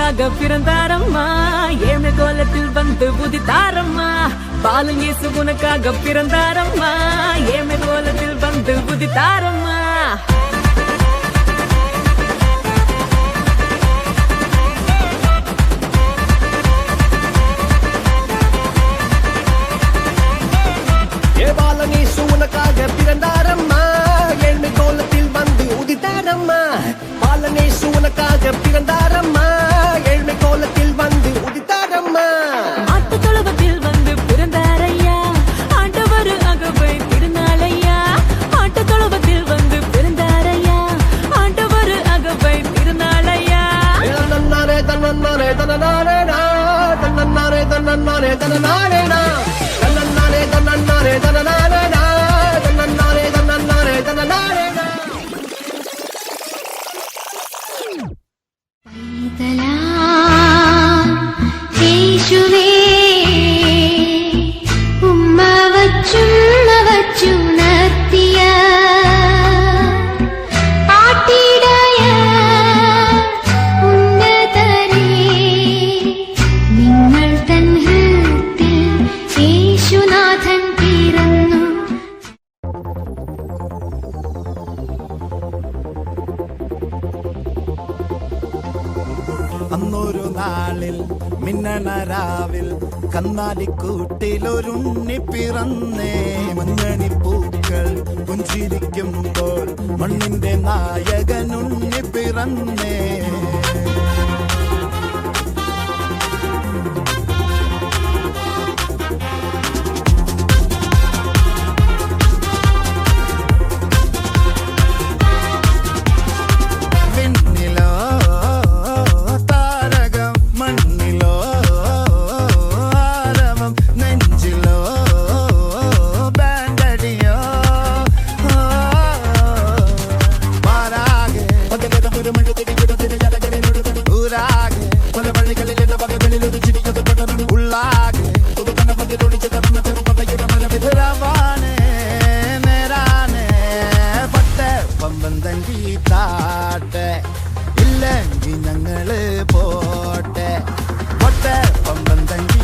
உனக்காக பிறந்தாரம்மா ஏழ்மை கோலத்தில் வந்து உதித்தாரம்மா பாலன் இயேசு உனக்காக பிறந்தாரம்மா ஏழ்மை கோலத்தில் வந்து உதித்தாரம்மா பாலன் இயேசு உனக்காக பிறந்தாரம்மா ஏழ்மை கோலத்தில் வந்து உதித்தாரம்மா பாலன் இயேசு உனக்காக பிறந்தாரம்மா ஏழ்மை கோலத்தில் வந்து உதித்தாரம்மா ஆட்டு தொழுவத்தில் வந்து பிறந்தாரையா ஆண்டவர் அகவை திருநாளையா ஆட்டு தொழுவத்தில் வந்து பிறந்தாரையா ஆண்டவர் அகவை திருநாளையா தன்னன்னாரே தன்னன்னாரே தன்னனாரே தன்னன்னாரே தன்னன்னாரே தன்னனாரே தன்னன்னாரே தன்னன்னாரே தன்னனாரே தன்னன்னாரே தன்னன்னாரே தன்னனாரே യേശുവേ ഉമ്മ വച്ചുണർത്തിയ ആട്ടിടയ ഉന്നതരേ നിങ്ങൾ തൻ ഹൃത്തിൽ യേശുനാഥൻ പിറന്നു അന്നൊരു നാളിൽ മിന്നണരാവിൽ കന്നാലിക്കൂട്ടിലൊരുണ്ണി പിറന്നേ മഞ്ഞണിപ്പൂക്കൾ പുഞ്ചിരിക്കുമ്പോൾ മണ്ണിന്റെ നായകനുണ്ണി പിറന്നേ ഇല്ലെങ്കിൽ ഞങ്ങള് പോട്ടെ പൊട്ടെ പമ്പന്തങ്കി